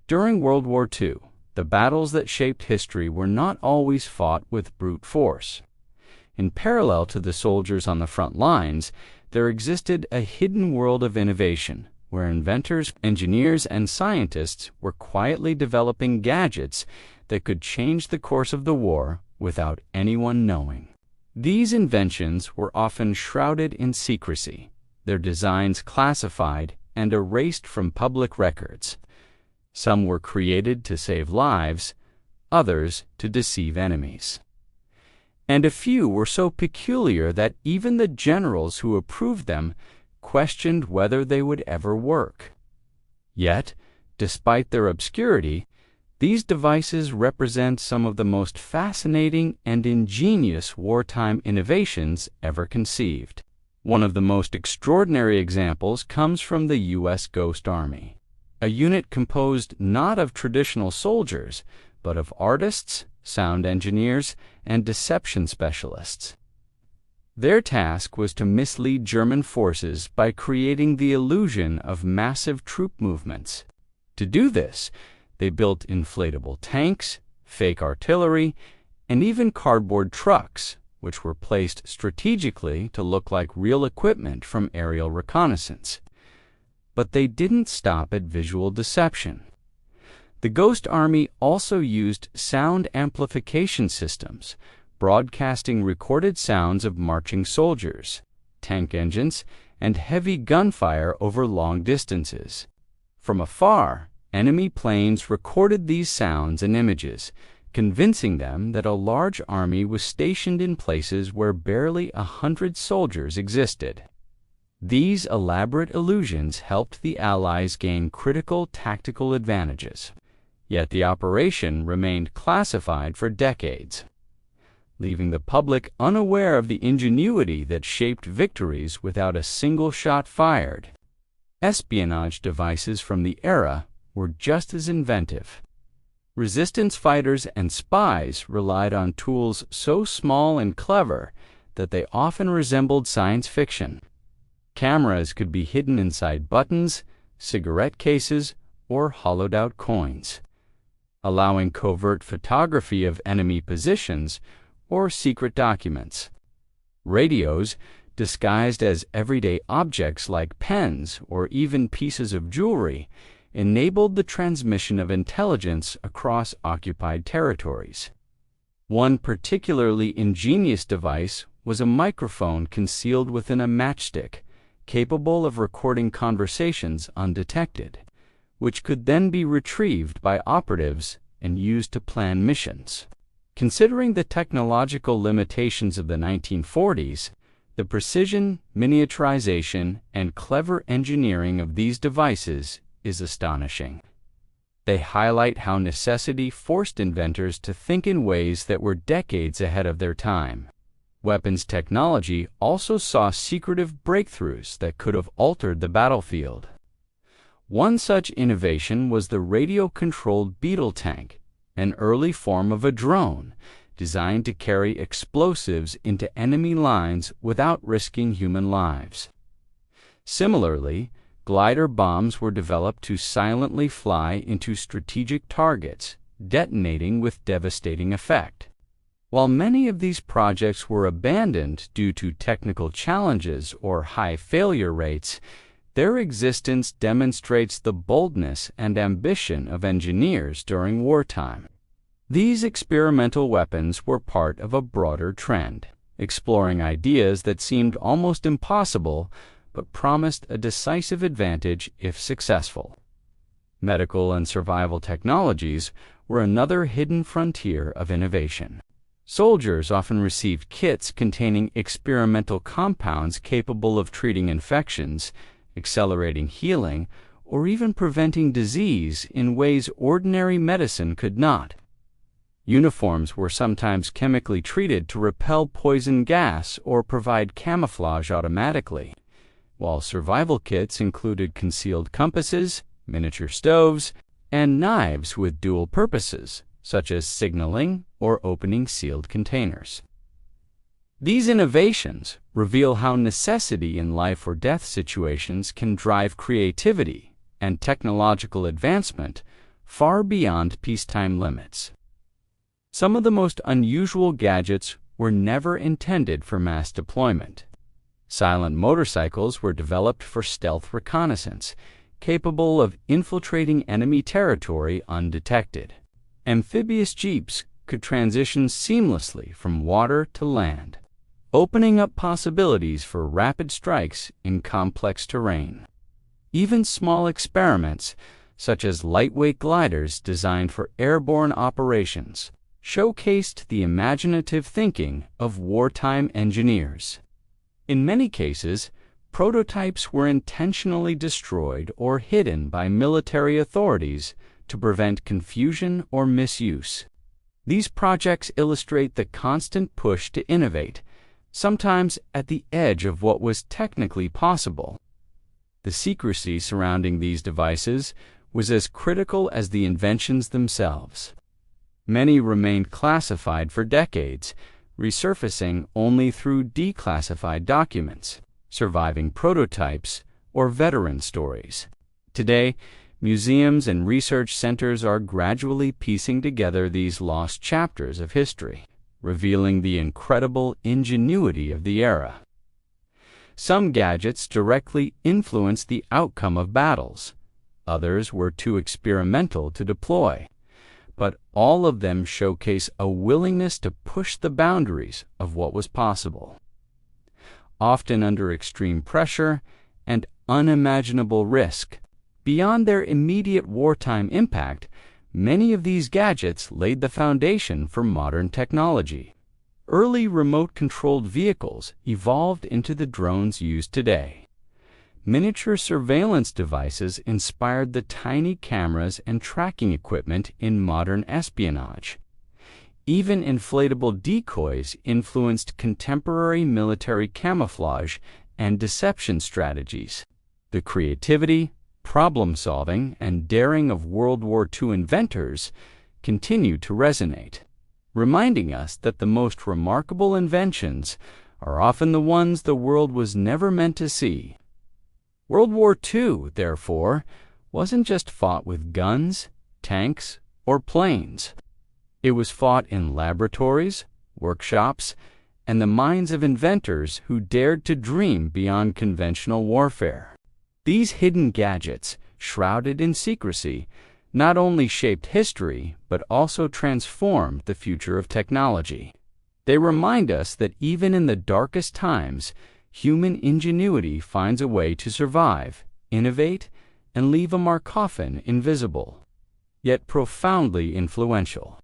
During World War II, the battles that shaped history were not always fought with brute force. In parallel to the soldiers on the front lines, there existed a hidden world of innovation, where inventors, engineers, and scientists were quietly developing gadgets that could change the course of the war without anyone knowing. These inventions were often shrouded in secrecy, their designs classified and erased from public records. Some were created to save lives, others to deceive enemies. And a few were so peculiar that even the generals who approved them questioned whether they would ever work. Yet, despite their obscurity, these devices represent some of the most fascinating and ingenious wartime innovations ever conceived. One of the most extraordinary examples comes from the U.S. Ghost Army, a unit composed not of traditional soldiers, but of artists, sound engineers, and deception specialists. Their task was to mislead German forces by creating the illusion of massive troop movements. To do this, they built inflatable tanks, fake artillery, and even cardboard trucks, which were placed strategically to look like real equipment from aerial reconnaissance. But they didn't stop at visual deception. The Ghost Army also used sound amplification systems, broadcasting recorded sounds of marching soldiers, tank engines, and heavy gunfire over long distances. From afar, enemy planes recorded these sounds and images, convincing them that a large army was stationed in places where barely 100 soldiers existed. These elaborate illusions helped the Allies gain critical tactical advantages, yet the operation remained classified for decades, leaving the public unaware of the ingenuity that shaped victories without a single shot fired. Espionage devices from the era were just as inventive. Resistance fighters and spies relied on tools so small and clever that they often resembled science fiction. Cameras could be hidden inside buttons, cigarette cases, or hollowed-out coins, allowing covert photography of enemy positions or secret documents. Radios, disguised as everyday objects like pens or even pieces of jewelry, enabled the transmission of intelligence across occupied territories. One particularly ingenious device was a microphone concealed within a matchstick, capable of recording conversations undetected, which could then be retrieved by operatives and used to plan missions. Considering the technological limitations of the 1940s, the precision, miniaturization, and clever engineering of these devices is astonishing. They highlight how necessity forced inventors to think in ways that were decades ahead of their time. Weapons technology also saw secretive breakthroughs that could have altered the battlefield. One such innovation was the radio-controlled Beetle tank, an early form of a drone designed to carry explosives into enemy lines without risking human lives. Similarly, glider bombs were developed to silently fly into strategic targets, detonating with devastating effect. While many of these projects were abandoned due to technical challenges or high failure rates, their existence demonstrates the boldness and ambition of engineers during wartime. These experimental weapons were part of a broader trend, exploring ideas that seemed almost impossible but promised a decisive advantage if successful. Medical and survival technologies were another hidden frontier of innovation. Soldiers often received kits containing experimental compounds capable of treating infections, accelerating healing, or even preventing disease in ways ordinary medicine could not. Uniforms were sometimes chemically treated to repel poison gas or provide camouflage automatically, while survival kits included concealed compasses, miniature stoves, and knives with dual purposes, such as signaling or opening sealed containers. These innovations reveal how necessity in life or death situations can drive creativity and technological advancement far beyond peacetime limits. Some of the most unusual gadgets were never intended for mass deployment. Silent motorcycles were developed for stealth reconnaissance, capable of infiltrating enemy territory undetected. Amphibious jeeps could transition seamlessly from water to land, opening up possibilities for rapid strikes in complex terrain. Even small experiments, such as lightweight gliders designed for airborne operations, showcased the imaginative thinking of wartime engineers. In many cases, prototypes were intentionally destroyed or hidden by military authorities to prevent confusion or misuse. These projects illustrate the constant push to innovate, sometimes at the edge of what was technically possible. The secrecy surrounding these devices was as critical as the inventions themselves. Many remained classified for decades, resurfacing only through declassified documents, surviving prototypes, or veteran stories. Today, museums and research centers are gradually piecing together these lost chapters of history, revealing the incredible ingenuity of the era. Some gadgets directly influenced the outcome of battles. Others were too experimental to deploy. But all of them showcase a willingness to push the boundaries of what was possible. Often under extreme pressure and unimaginable risk, beyond their immediate wartime impact, many of these gadgets laid the foundation for modern technology. Early remote-controlled vehicles evolved into the drones used today. Miniature surveillance devices inspired the tiny cameras and tracking equipment in modern espionage. Even inflatable decoys influenced contemporary military camouflage and deception strategies. The creativity, problem-solving, and daring of World War II inventors continue to resonate, reminding us that the most remarkable inventions are often the ones the world was never meant to see. World War II, therefore, wasn't just fought with guns, tanks, or planes. It was fought in laboratories, workshops, and the minds of inventors who dared to dream beyond conventional warfare. These hidden gadgets, shrouded in secrecy, not only shaped history, but also transformed the future of technology. They remind us that even in the darkest times, human ingenuity finds a way to survive, innovate, and leave a mark often invisible, yet profoundly influential.